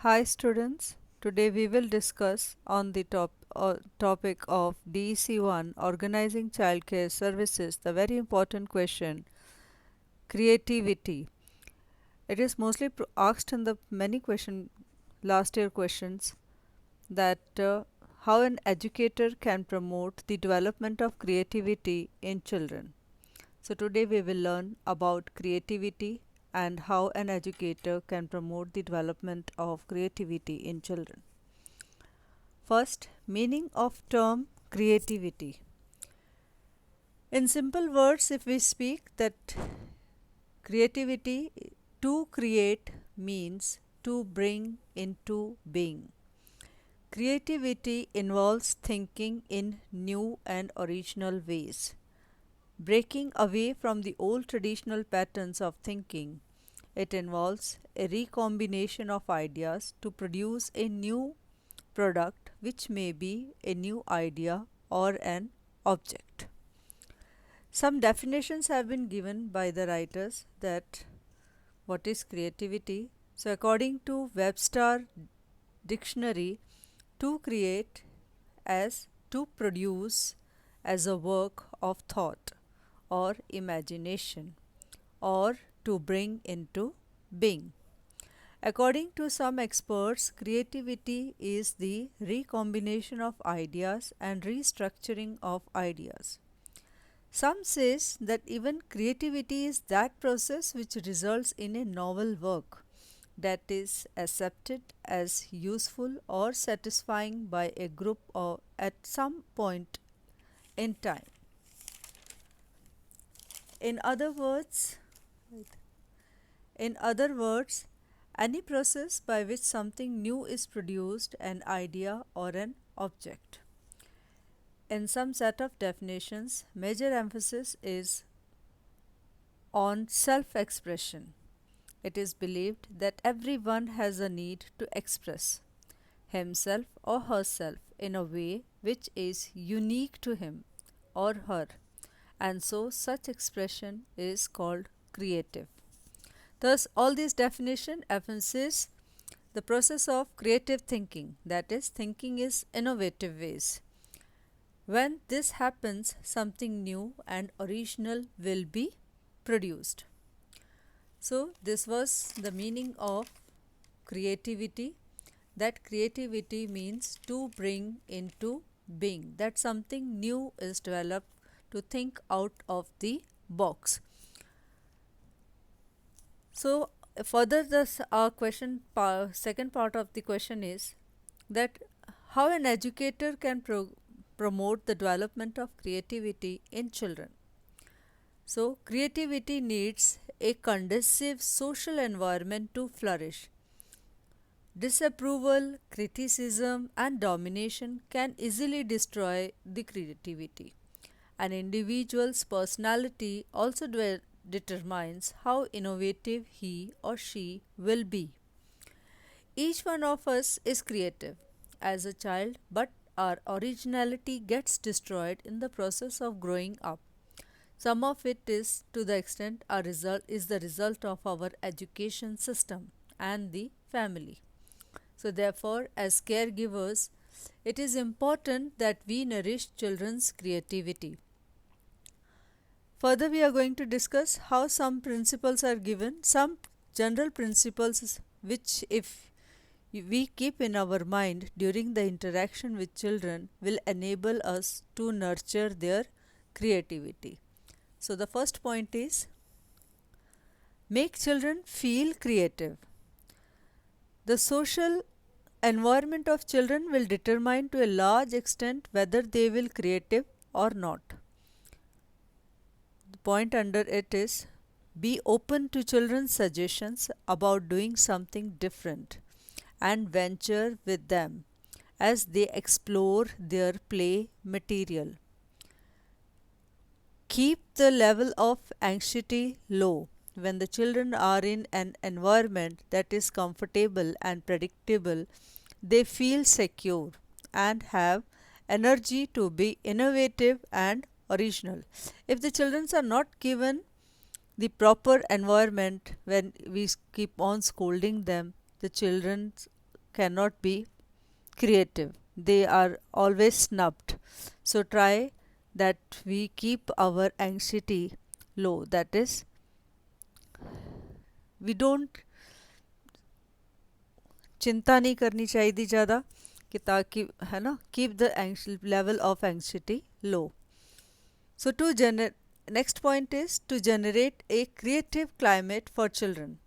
Hi students, today we will discuss on the topic of DECE 1 Organizing Childcare Services, the very important question creativity. It is mostly asked in the many last year questions that how an educator can promote the development of creativity in children. So today we will learn about creativity and how an educator can promote the development of creativity in children. First, meaning of term creativity. In simple words, if we speak that creativity to create means to bring into being. Creativity involves thinking in new and original ways, breaking away from the old traditional patterns of thinking. It involves a recombination of ideas to produce a new product, which may be a new idea or an object. Some definitions have been given by the writers that what is creativity. So, according to Webster Dictionary, to create as to produce as a work of thought or imagination or to bring into being. According to some experts, creativity is the recombination of ideas and restructuring of ideas. Some says that even creativity is that process which results in a novel work that is accepted as useful or satisfying by a group or at some point in time. In other words, in other words, any process by which something new is produced, an idea or an object. In some set of definitions, major emphasis is on self-expression. It is believed that everyone has a need to express himself or herself in a way which is unique to him or her, and so such expression is called creative. Thus, all these definition emphasize the process of creative thinking, that is, thinking is innovative ways. When this happens, something new and original will be produced. So, this was the meaning of creativity. That creativity means to bring into being, that something new is developed to think out of the box. So, further, this second part of the question is that how an educator can promote the development of creativity in children. So, creativity needs a conducive social environment to flourish. Disapproval, criticism, and domination can easily destroy the creativity. An individual's personality also determines how innovative he or she will be. Each one of us is creative as a child, but our originality gets destroyed in the process of growing up. Some of it is to the extent the result of our education system and the family. So therefore, as caregivers, it is important that we nourish children's creativity. Further, we are going to discuss how some principles are given, some general principles which, if we keep in our mind during the interaction with children, will enable us to nurture their creativity. So, the first point is make children feel creative. The social environment of children will determine to a large extent whether they will creative or not. The point under it is be open to children's suggestions about doing something different and venture with them as they explore their play material. Keep the level of anxiety low. When the children are in an environment that is comfortable and predictable, they feel secure and have energy to be innovative and original. If the children are not given the proper environment, when we keep on scolding them, the children cannot be creative. They are always snubbed. So try that we keep our anxiety low. That is, we don't चिंता नहीं करनी चाहिए ज़्यादा कि ताकि है ना keep the level of anxiety low. So to next point is to generate a creative climate for children.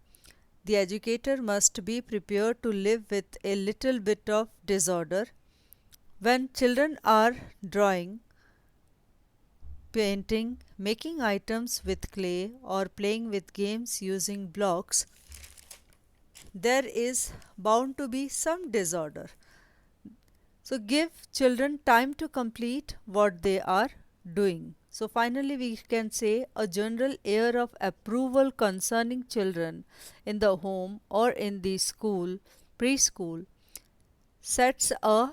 The educator must be prepared to live with a little bit of disorder. When children are drawing, painting, making items with clay, or playing with games using blocks, there is bound to be some disorder. So give children time to complete what they are doing. So finally we can say a general air of approval concerning children in the home or in the school, preschool, sets a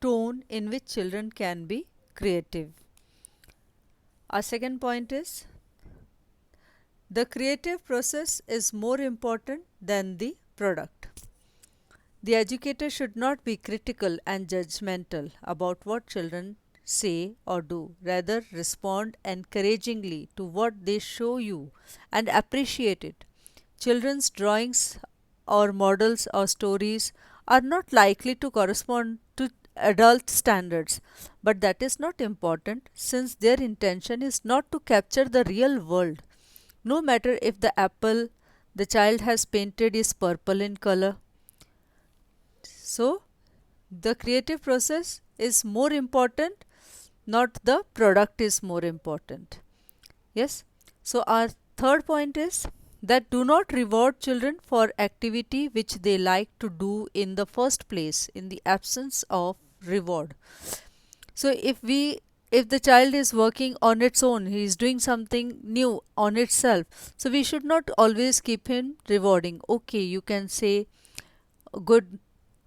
tone in which children can be creative. Our second point is the creative process is more important than the product. The educator should not be critical and judgmental about what children say or do. Rather, respond encouragingly to what they show you and appreciate it. Children's drawings or models or stories are not likely to correspond to adult standards, but that is not important since their intention is not to capture the real world. No matter if the apple the child has painted is purple in color. So, the creative process is more important, not the product is more important. Yes. So, our third point is that do not reward children for activity which they like to do in the first place in the absence of reward. So, if the child is working on its own, he is doing something new on itself. So, we should not always keep him rewarding. Okay, you can say good,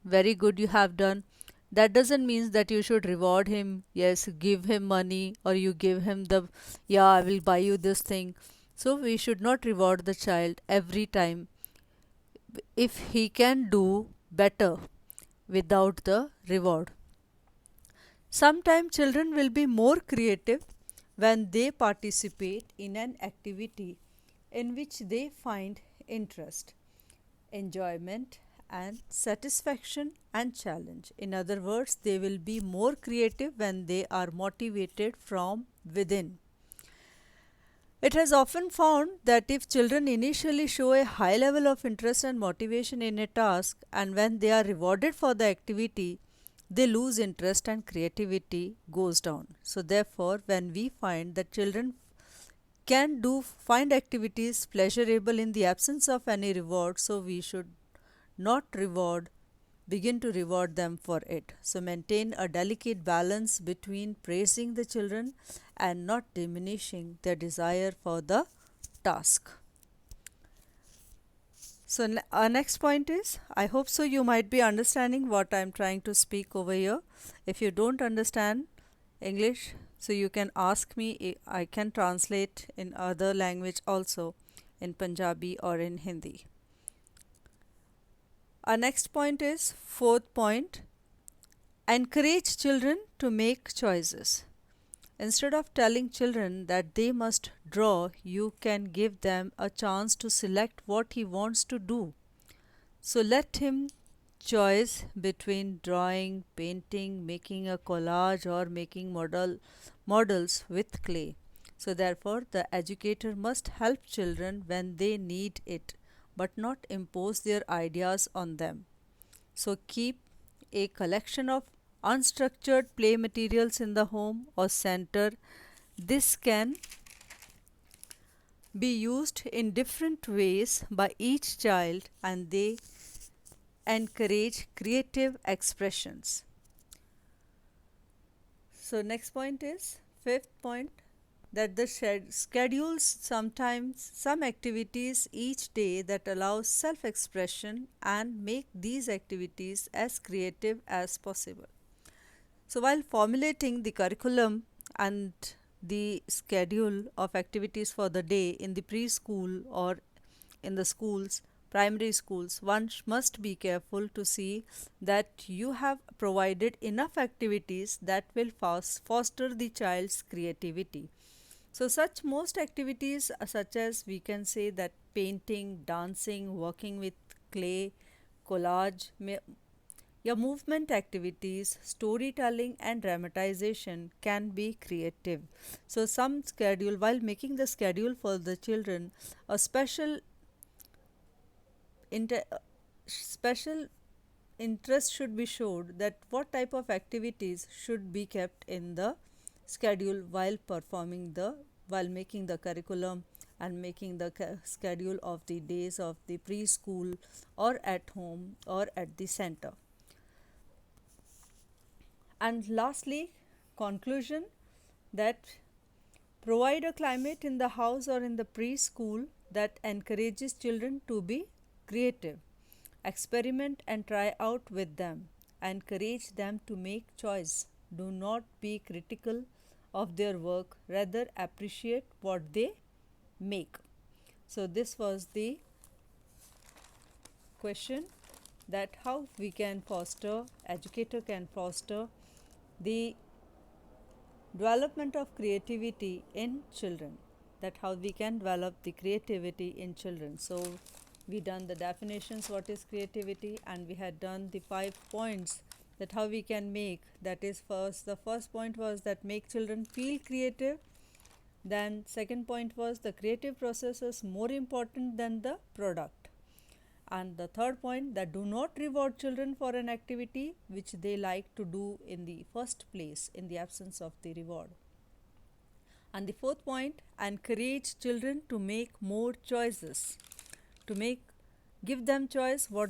very good, you have done. That doesn't mean that you should reward him. Yes, give him money or you give him the, yeah, I will buy you this thing. So we should not reward the child every time if he can do better without the reward. Sometimes children will be more creative when they participate in an activity in which they find interest, enjoyment, and satisfaction and challenge. In other words, they will be more creative when they are motivated from within. It has often found that if children initially show a high level of interest and motivation in a task, and when they are rewarded for the activity, they lose interest and creativity goes down. So therefore, when we find that children can find activities pleasurable in the absence of any reward, so we should not begin to reward them for it. So maintain a delicate balance between praising the children and not diminishing their desire for the task. So our next point is, I hope so you might be understanding what I am trying to speak over here. If you don't understand English, so you can ask me, I can translate in other language also, in Punjabi or in Hindi. Our next point is, fourth point, encourage children to make choices. Instead of telling children that they must draw, you can give them a chance to select what he wants to do. So let him choose between drawing, painting, making a collage, or making models with clay. So therefore, the educator must help children when they need it, but not impose their ideas on them. So keep a collection of unstructured play materials in the home or center. This can be used in different ways by each child and they encourage creative expressions. So next point is, fifth point, that the schedules sometimes some activities each day that allow self-expression and make these activities as creative as possible. So while formulating the curriculum and the schedule of activities for the day in the preschool or in the schools, primary schools, one must be careful to see that you have provided enough activities that will foster the child's creativity. So, such most activities, such as we can say that painting, dancing, working with clay, collage, your movement activities, storytelling, and dramatization can be creative. So, some schedule, while making the schedule for the children, a inter- special interest should be showed that what type of activities should be kept in the schedule while making the curriculum and making the schedule of the days of the preschool or at home or at the center. And lastly, conclusion, that provide a climate in the house or in the preschool that encourages children to be creative. Experiment and try out with them. Encourage them to make choice. Do not be critical of their work, rather appreciate what they make. So this was the question, that how we can foster, educator can foster the development of creativity in children, that how we can develop the creativity in children. So we done the definitions what is creativity, and we had done the 5 points that how we can make, that is, first, the first point was that make children feel creative. Then second point was the creative process is more important than the product. And the third point, that do not reward children for an activity which they like to do in the first place in the absence of the reward. And the fourth point, encourage children to make more choices, to make give them choice what